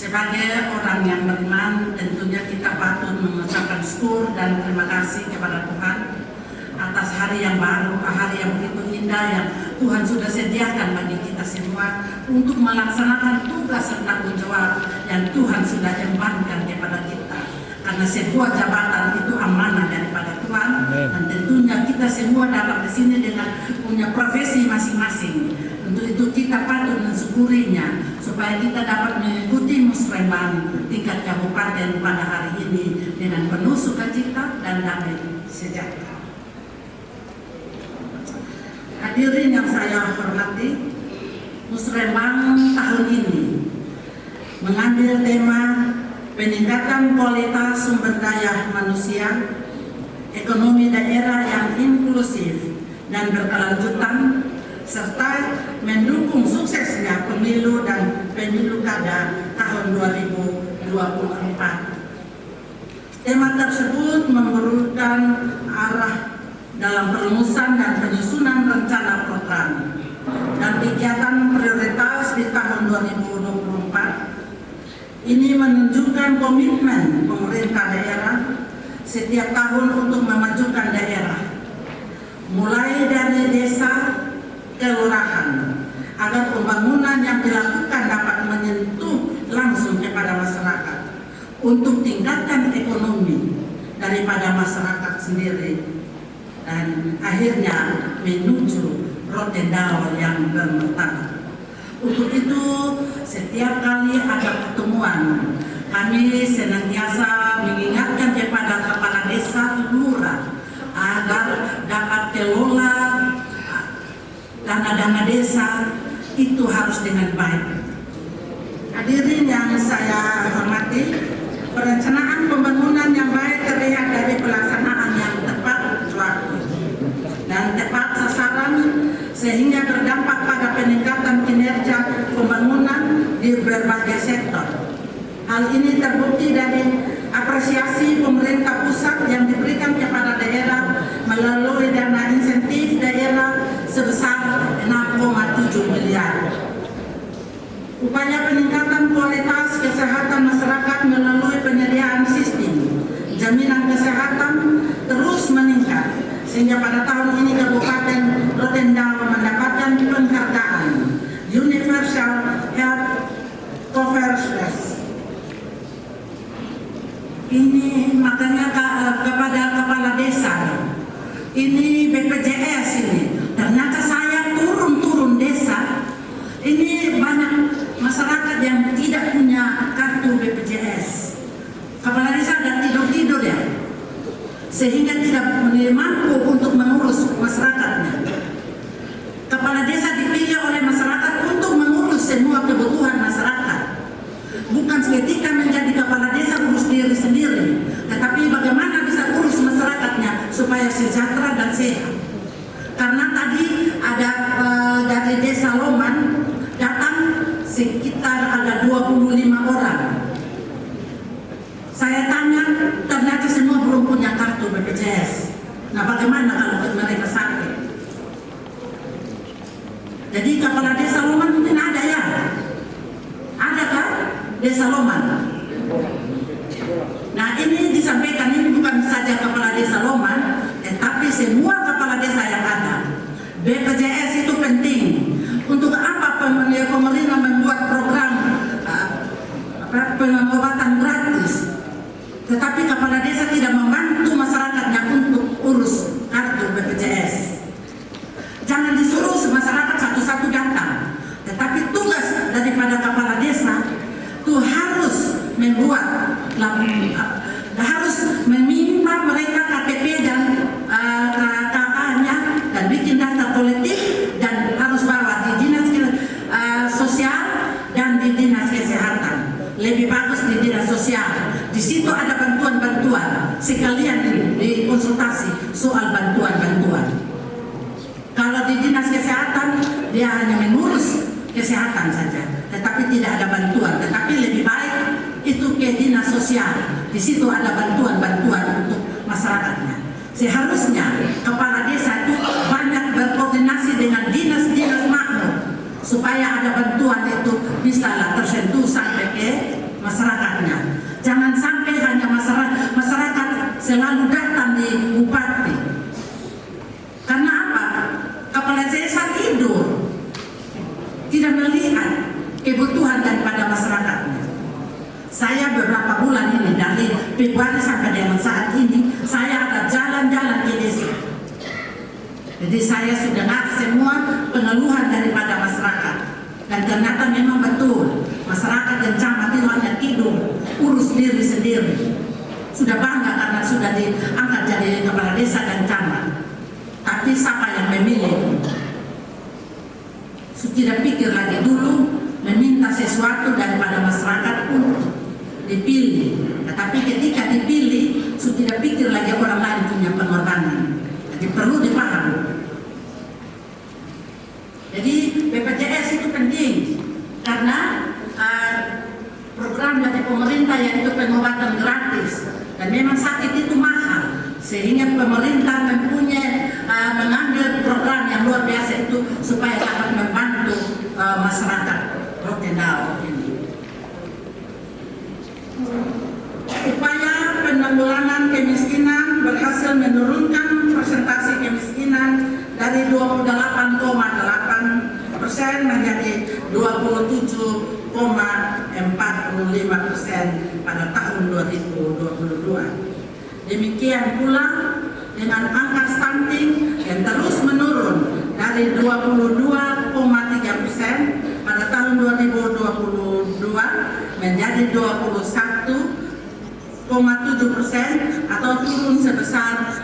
Sebagai orang yang beriman, tentunya kita patut mengucapkan syukur dan terima kasih kepada Tuhan atas hari yang baru, hari yang begitu indah yang Tuhan sudah sediakan bagi kita semua untuk melaksanakan tugas dan tanggung jawab yang Tuhan sudah embankan kepada kita. Karena sebuah jabatan itu amanah daripada Tuhan. Dan tentunya kita semua datang di sini dengan punya profesi masing-masing. Untuk itu kita patut mensyukurinya supaya kita dapat mengikuti musrembang tingkat kabupaten pada hari ini dengan penuh sukacita dan damai sejahtera. Hadirin yang saya hormati, musrembang tahun ini mengambil tema peningkatan kualitas sumber daya manusia, ekonomi daerah yang inklusif dan berkelanjutan, serta mendukung suksesnya pemilu dan pemilu kada tahun 2024. Tema tersebut memerlukan arah dalam perumusan dan penyusunan rencana program dan kegiatan prioritas di tahun 2024. Ini menunjukkan komitmen pemerintah daerah setiap tahun untuk memajukan daerah, mulai dari desa, kelurahan, agar pembangunan yang dilakukan dapat menyentuh langsung kepada masyarakat untuk tingkatkan ekonomi daripada masyarakat sendiri dan akhirnya menuju Rotendao yang bermartabat. Untuk itu setiap kali ada pertemuan kami senantiasa mengingatkan kepada kepala desa lurah agar dapat kelola dana-dana desa itu harus dengan baik. Hadirin yang saya hormati, perencanaan pembangunan yang baik terlihat dari pelaksanaan yang tepat waktu dan tepat sasaran sehingga berdampak pada peningkatan kinerja pembangunan di berbagai sektor. Hal ini terbukti dari apresiasi pemerintah pusat yang diberikan kepada daerah melalui dana insentif daerah sebesar 6,7 miliar. Upaya peningkatan kualitas kesehatan masyarakat melalui penyediaan sistem jaminan kesehatan terus meningkat sehingga pada tahun ini Kabupaten Rotendao mendapatkan penghargaan Universal Health Coverage. Ini makanya kepada kepala desa, ini BPJS ini, ternyata saya turun desa, ini banyak masyarakat yang tidak punya kartu BPJS. Kepala desa ada tidur ya, sehingga tidak mampu untuk mengurus masyarakatnya. Kepala desa dipilih oleh masyarakat untuk mengurus semua kebutuhan masyarakat. Bukan seketika menjadi kepala desa urus diri sendiri, tetapi bagaimana bisa urus masyarakatnya supaya sejahtera dan sehat. Karena tadi ada dari desa Loman datang sekitar ada 25 orang. Saya tanya, ternyata semua belum punya kartu BPJS. Nah, bagaimana kalau mereka sakit? Jadi kepala desa Loman mungkin ada ya? Ada kan? Desa Loman. Nah, ini disampaikan, ini bukan saja kepala desa Loman, tetapi semua kepala desa yang ada. BPJS itu penting. Untuk apa pemerintah membuat program pengobatan gratis, tetapi kepala desa tidak membantu masyarakatnya untuk urus kartu BPJS. Jangan disuruh masyarakat satu-satu datang, tetapi tugas daripada kepala desa itu harus membuat, harus meminta mereka KTP dan KK-nya dan bikin daftar kolektif dan harus bawa di dinas sosial dan di dinas kesehatan. Lebih bagus di dinas sosial. Di situ ada bantuan-bantuan, sekalian di konsultasi soal bantuan-bantuan. Kalau di dinas kesehatan dia hanya mengurus kesehatan saja, tetapi tidak ada bantuan. Tetapi lebih baik itu ke dinas sosial. Di situ ada bantuan-bantuan untuk masyarakatnya. Seharusnya kepala desa itu banyak berkoordinasi dengan dinas-dinas makmur supaya ada bantuan itu bisa tersentuh sampai ke Februari sampai dengan saat ini saya ada jalan-jalan ke desa. Jadi saya sudah dengar semua pengeluhan daripada masyarakat. Dan ternyata memang betul, masyarakat dan camat itu hanya tidur, urus diri sendiri. Sudah bangga karena sudah diangkat jadi kepala desa dan camat. Tapi siapa yang memilih? Tidak pikir lagi dulu meminta sesuatu daripada masyarakat untuk dipilih. Tetapi ketika dipilih, sudah tidak pikir lagi orang lain punya pengorbanan. Jadi perlu dipahami. Jadi BPJS itu penting karena program dari pemerintah yaitu pengobatan gratis, dan memang sakit itu mahal, sehingga pemerintah mempunyai mengambil program yang luar biasa itu supaya dapat membantu masyarakat Rotendao ini. Upaya penanggulangan kemiskinan berhasil menurunkan persentase kemiskinan dari 28,8% menjadi 27,45% pada tahun 2022. Demikian pula dengan angka stunting yang terus menurun dari 22,3% pada tahun 2022 menjadi 21,7% atau turun sebesar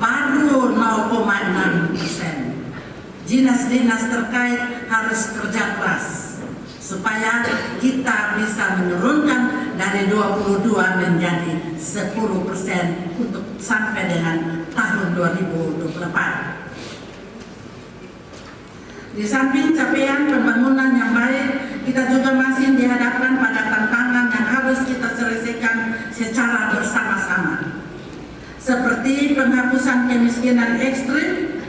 baru 0,6%. Dinas-dinas terkait harus kerja keras supaya kita bisa menurunkan dari 22 menjadi 10% untuk sampai dengan tahun 2024. Di samping capaian pembangunan yang baik, kita juga masih dihadapkan pada tantangan yang harus kita selesaikan secara bersama-sama. Seperti penghapusan kemiskinan ekstrim,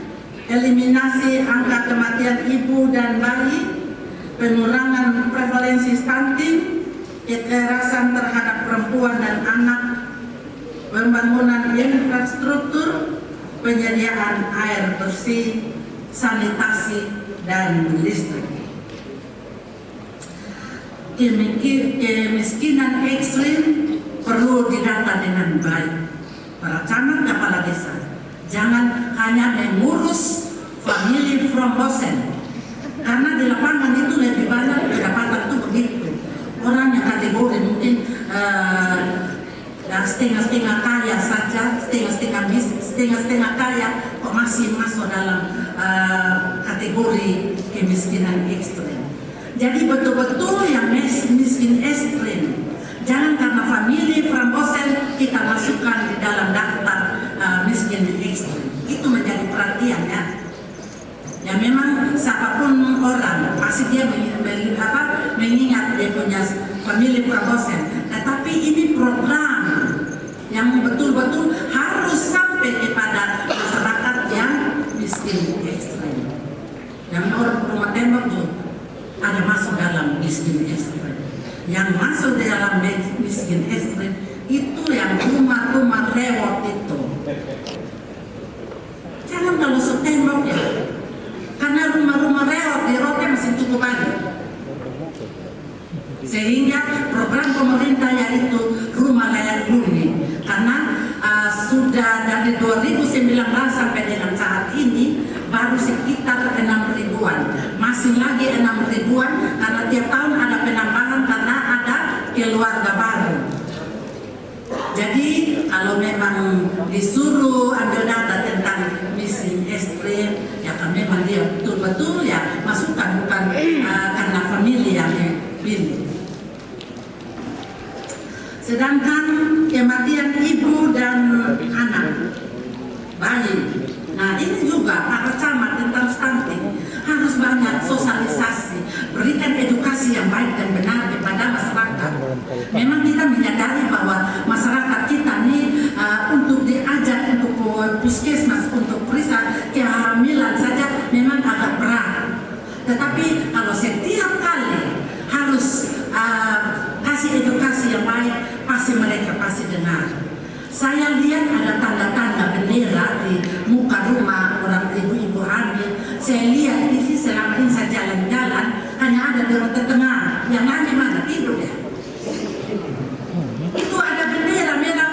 eliminasi angka kematian ibu dan bayi, pengurangan prevalensi stunting, kekerasan terhadap perempuan dan anak, pembangunan infrastruktur, penyediaan air bersih, sanitasi, dan listrik. Kemiskinan ekstrim perlu didata dengan baik. Para camat kepala desa jangan hanya mengurus family from Bosen, karena di lapangan itu lebih banyak kedapatan itu begitu. Orang yang kategori mungkin setengah-setengah kaya saja, setengah-setengah kaya kok masih masuk dalam kategori kemiskinan ekstrim. Jadi betul-betul yang miskin ekstrim, jangan karena family from Bosen kita masukkan di dalam daftar miskin ekstrim. Itu menjadi perhatian ya. Ya memang siapapun orang pasti dia mengingat dia punya family proposen. Tetapi ini program yang betul-betul harus sampai kepada masyarakat yang miskin ekstrim. Yang orang rumah tembok juga ada masuk dalam miskin ekstrim. Yang masuk dalam miskin ekstrim itu yang rumah-rumah rewot itu. Jangan kalau setembok ya. Karena rumah-rumah rewot di Rote masih cukup banyak. Sehingga program pemerintah yaitu rumah layak huni, karena sudah dari 2019 sampai dengan saat ini baru sekitar 6 ribuan, masih lagi 6 ribuan karena tiap tahun ada penambahan karena ada keluarga baru. Jadi kalau memang disuruh ambil data tentang miskin ekstrim, ya kan memang dia betul-betul ya masukkan bukan karena famili yang pilih. Sedangkan kematian ibu dan anak, bayi, nah ini juga para camat tentang stunting harus banyak sosialisasi, berikan edukasi yang baik dan benar kepada masyarakat. Memang kita menyadari bahwa masyarakat kita ini untuk diajak untuk puskesmas untuk periksa kehamilan saja memang agak berat. Tetapi kalau setiap kali harus kasih edukasi yang baik, pasti mereka pasti dengar. Saya lihat ada tanda-tanda bendera di muka rumah orang ibu-ibu hamil. Saya lihat di sini selama ini saya jalan-jalan hanya ada di Rote Tengah. Yang lain mana tidur ya? Itu ada bendera merah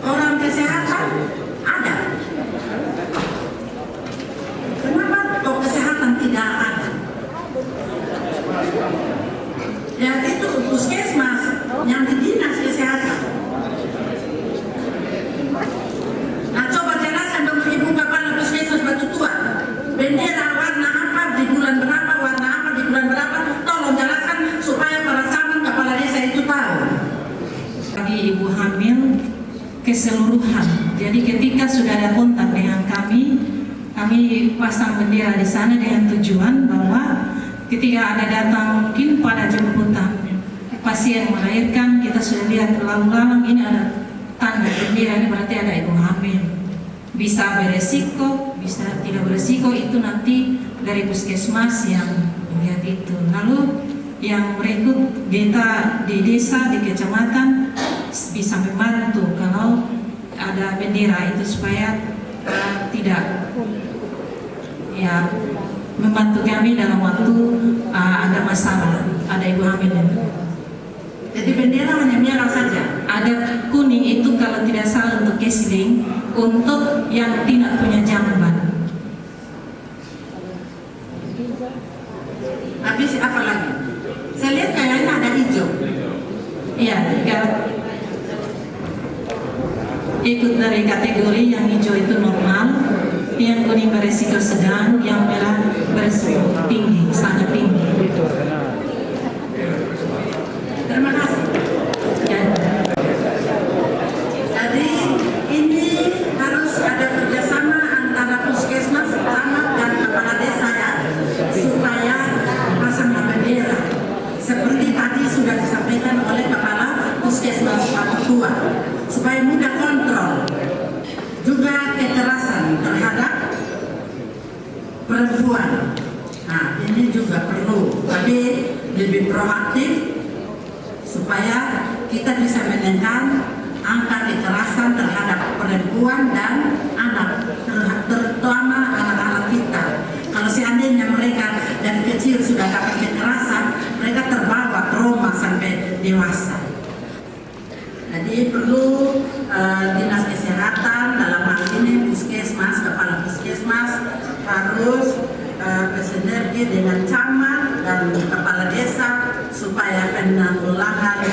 Orang kesehatan ada. Kenapa kok kesehatan tidak ada? Ya itu puskesmas yang di dinas kesehatan. Nah coba jelaskan dong ibu kepala puskesmas Batu Tua. Bendera warna apa di bulan berapa, warna apa di bulan berapa? Tolong jelaskan supaya para camat kepala desa itu tahu. Bagi ibu hamil keseluruhan. Jadi ketika sudah ada kontak dengan kami pasang bendera di sana dengan tujuan bahwa ketika ada datang mungkin pada jemputan pasien melahirkan, kita sudah lihat lalu-lalang ini ada tanda bendera, ini berarti ada ibu hamil. Bisa beresiko, bisa tidak beresiko, itu nanti dari puskesmas yang melihat itu. Lalu yang berikut kita di desa, di kecamatan bisa membantu kalau ada bendera itu supaya tidak ya membantu kami dalam waktu ada masalah, ada ibu hamil itu. Jadi bendera hanya merah saja. Ada kuning itu kalau tidak salah untuk kesling, untuk yang tidak punya jamban. Habis apa lagi? Saya lihat kayaknya ada hijau. Iya, ikut dari kategori yang hijau itu normal, yang kuning beresiko sedang, yang merah beresiko tinggi, sangat tinggi. Terima kasih. Ya. Jadi ini harus ada kerjasama antara puskesmas, camat dan kepala desa ya, supaya pasang bendera. Seperti tadi sudah disampaikan oleh kepala puskesmas Batu Tua, supaya mudah kontrol. Juga kekerasan terhadap perempuan. Nah ini juga perlu, tapi lebih proaktif supaya kita bisa menekan angka kekerasan terhadap perempuan dan anak, terutama anak-anak kita. Kalau seandainya mereka dari kecil sudah dapat kekerasan, mereka terbawa trauma sampai dewasa. Jadi perlu dinas kesehatan dalam hal ini puskesmas, kepala puskesmas harus bersinergi dengan camat dan kepala desa supaya penanggulangan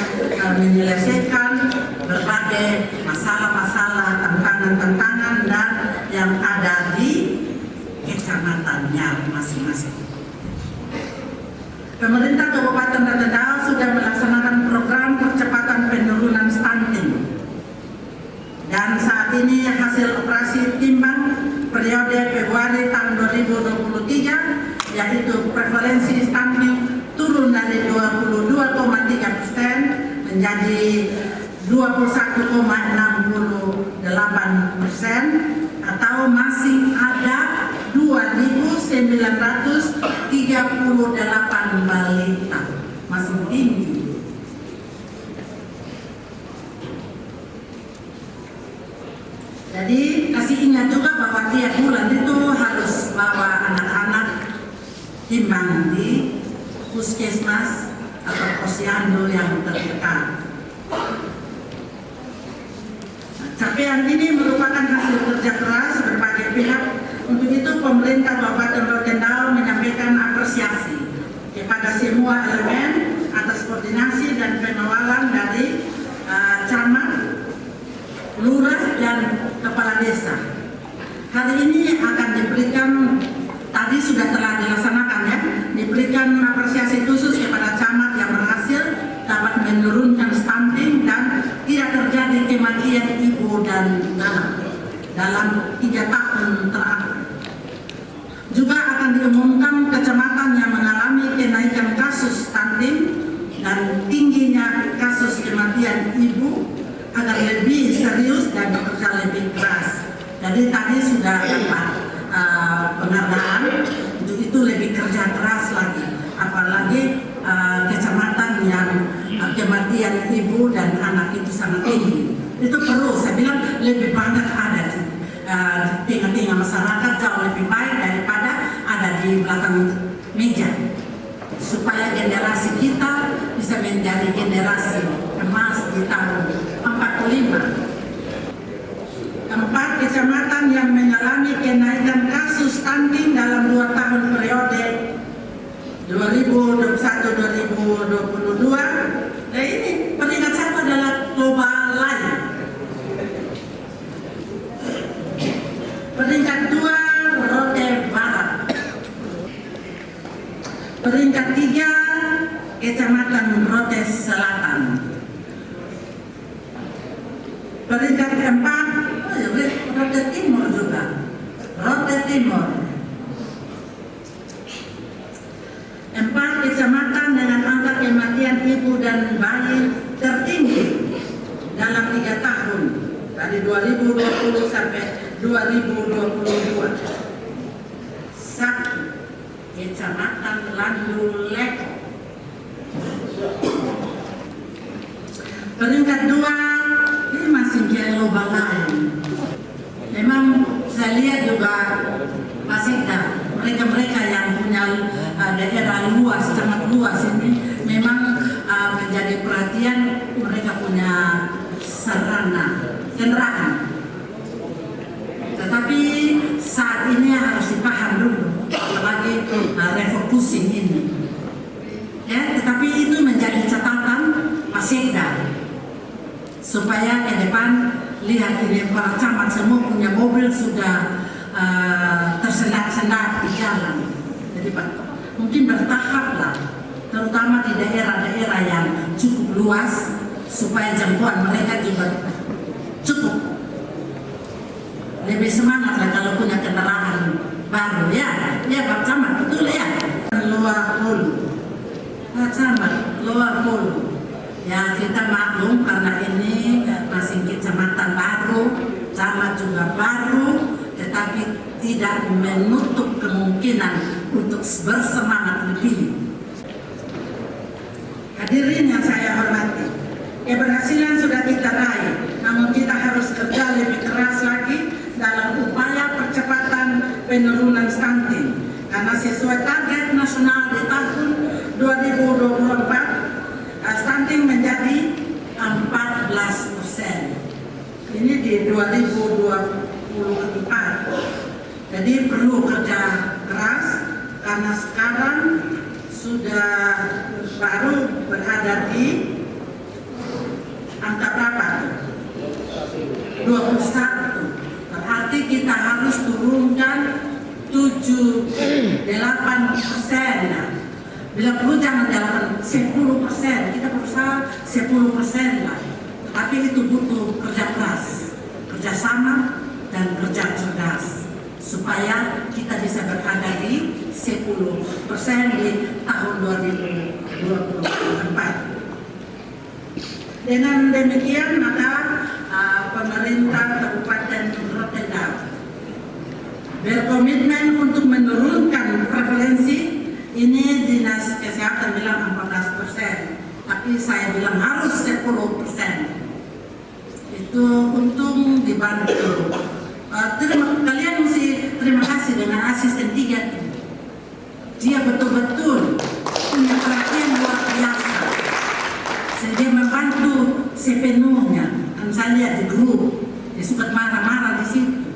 menyelesaikan berbagai masalah-masalah, tantangan-tantangan dan yang ada di kecamatannya masing-masing. Pemerintah Kabupaten Tatendau sudah melaksanakan program percepatan penurunan stunting. Dan saat ini hasil operasi timbang periode Februari tahun 2023 yaitu prevalensi stunting turun dari 22,3% menjadi 21,68% atau masih ada 2.938 balita, masih tinggi. Jadi kasih ingat juga bahwa tiap bulan itu harus bawa anak-anak timbang di puskesmas atau posyandu yang terdekat. Capaian ini merupakan hasil kerja keras berbagai pihak. Untuk itu pemerintah Kabupaten Rotendao menyampaikan apresiasi kepada semua elemen atas koordinasi dan pengawalan dari camat, lurah dan kepala desa. Hari ini akan diberikan, tadi sudah telah dilaksanakan ya, diberikan apresiasi khusus kepada camat yang berhasil dapat menurunkan stunting dan tidak terjadi kematian ibu dan anak dalam 3 tahun terakhir. Juga akan diumumkan kecamatan yang mengalami kenaikan kasus stunting dan tingginya kasus kematian ibu agar lebih serius dan bekerja lebih keras. Jadi tadi sudah dapat penghargaan, untuk itu lebih kerja keras lagi. Apalagi kecamatan yang kematian ibu dan anak itu sangat tinggi. Itu perlu, saya bilang lebih banyak ada di tengah-tengah masyarakat, jauh lebih baik daripada ada di belakang meja. Supaya generasi kita bisa menjadi generasi emas di tahun 2021-2022. Nah ini peringkat satu adalah global lain. Peringkat dua Rote Barat. Peringkat tiga Kecamatan Rote Selatan. Peringkat keempat Rote Timur juga. Rote Timur. 4 kecamatan dengan angka kematian ibu dan bayi tertinggi dalam 3 tahun dari 2020 sampai 2022. 1 Kecamatan Landu Leko. Peringkat 2 ini masih global lain. Memang saya lihat juga masih mereka yang punya daerah luas, sangat luas ini memang menjadi perhatian. Mereka punya sarana kendaraan. Tetapi saat ini harus dipaham dulu, apalagi refocusing ini. Ya, tetapi itu menjadi catatan Pasekda supaya ke depan lihat ini para camat semua punya mobil sudah tersendat-sendat di jalan. Jadi mungkin bertahap lah, terutama di daerah-daerah yang cukup luas supaya jangkauan mereka juga cukup. Lebih semangat lah kalau punya kendaraan baru ya Pak Camat, betul ya. Luar Hulu, Pak Camat, Luar Hulu. Ya kita maklum karena ini masih kecamatan baru, camat juga baru, tetapi tidak menutup kemungkinan untuk bersemangat lebih. Hadirin yang saya hormati, keberhasilan sudah kita raih, namun kita harus kerja lebih keras lagi dalam upaya percepatan penurunan stunting. Karena sesuai target nasional di tahun 2024, stunting menjadi 14%. Ini di 2024. Jadi perlu kerja keras karena sekarang sudah baru berada di angka berapa? 21. Berarti kita harus turunkan 7-8%. Bila perlu jangan 10%, kita berusaha 10% lah. Tapi itu butuh kerja keras, kerjasama dan kerja cerdas supaya kita bisa berada di 10% di tahun 2024. Dengan demikian maka pemerintah Kabupaten Rotterdam berkomitmen untuk menurunkan prevalensi. Ini Dinas Kesehatan bilang 14%, tapi saya bilang harus 10%. Itu untung dibantu. Kalian mesti terima kasih dengan asisten 3 itu. Dia betul-betul punya perhatian luar biasa. Dia membantu sepenuhnya. Kan saya lihat di grup, dia suka marah-marah di situ.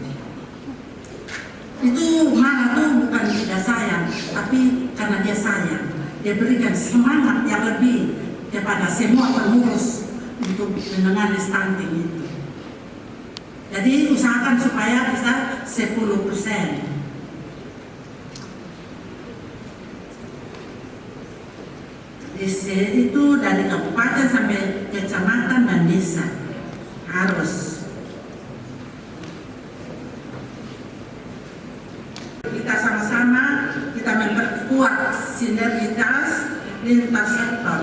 Itu marah tuh bukan tidak sayang, tapi karena dia sayang. Dia berikan semangat yang lebih kepada semua pengurus untuk menangani stunting itu. Jadi usahakan supaya bisa 10%. Itu dari kabupaten sampai kecamatan dan desa harus. Kita sama-sama kita memperkuat sinergitas lintas sektor,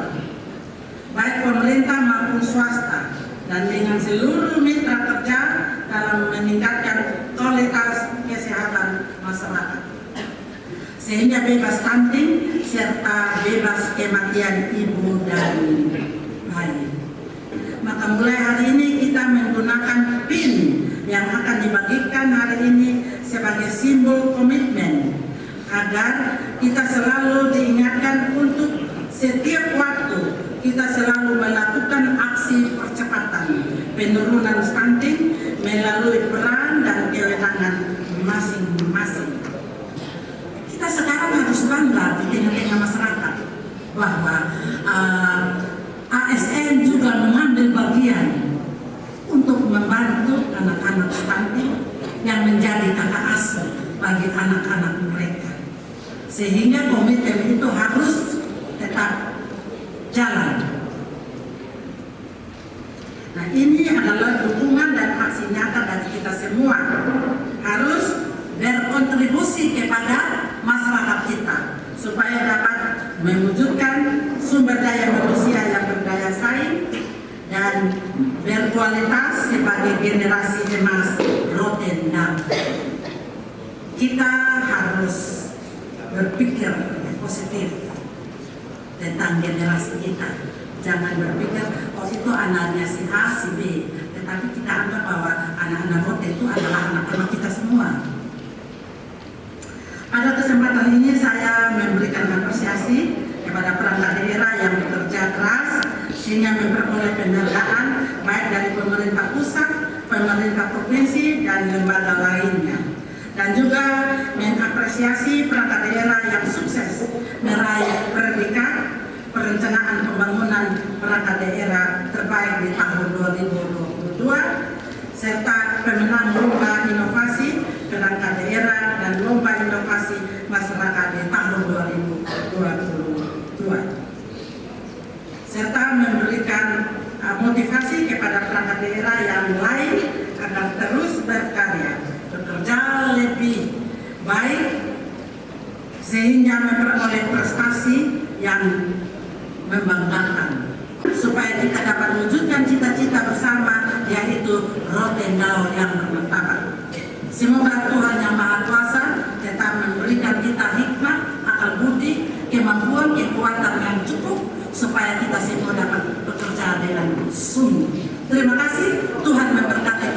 baik pemerintah maupun swasta, dan dengan seluruh mitra kerja dalam meningkatkan kualitas kesehatan masyarakat, sehingga bebas stunting serta bebas kematian ibu dan bayi. Maka mulai hari ini kita menggunakan PIN yang akan dibagikan hari ini sebagai simbol komitmen agar kita selalu diingatkan untuk setiap waktu kita selalu melakukan aksi percepatan penurunan stunting melalui peran dan kewenangan masing-masing. Kita sekarang harus bangga di tengah-tengah masyarakat bahwa ASN juga mengambil bagian untuk membantu anak-anak stunting yang menjadi kakak asuh bagi anak-anak mereka, sehingga komitmen itu harus tetap jalan. Nah, ini adalah dukungan dan aksi nyata dari kita semua, harus berkontribusi kepada masyarakat kita supaya dapat mewujudkan sumber daya manusia yang berdaya saing dan berkualitas sebagai generasi emas Rotendam. Kita harus berpikir positif tentang generasi kita. Jangan berpikir, oh itu anaknya si A, si B. Tetapi kita anggap bahwa anak-anak Roten itu adalah anak-anak kita semua. Pada kesempatan ini saya memberikan apresiasi kepada perangkat daerah yang bekerja keras sehingga memperoleh penghargaan baik dari pemerintah pusat, pemerintah provinsi, dan lembaga lainnya. Dan juga mengapresiasi perangkat daerah yang sukses meraih predikat perencanaan pembangunan perangkat daerah terbaik di tahun 2022 serta pemenang lomba inovasi perangkat daerah dan lomba inovasi masyarakat di tahun 2022 serta memberikan motivasi kepada perangkat daerah yang lain agar terus berkarya, bekerja lebih baik sehingga memperoleh prestasi yang membanggakan supaya kita dapat mewujudkan cita-cita bersama, yaitu Rotendam yang bermartabat. Semoga Tuhan Yang Maha Kuasa tetap memberikan kita hikmah, akal budi, kemampuan, kekuatan yang cukup supaya kita semua dapat bekerja dengan sungguh. Terima kasih, Tuhan memberkati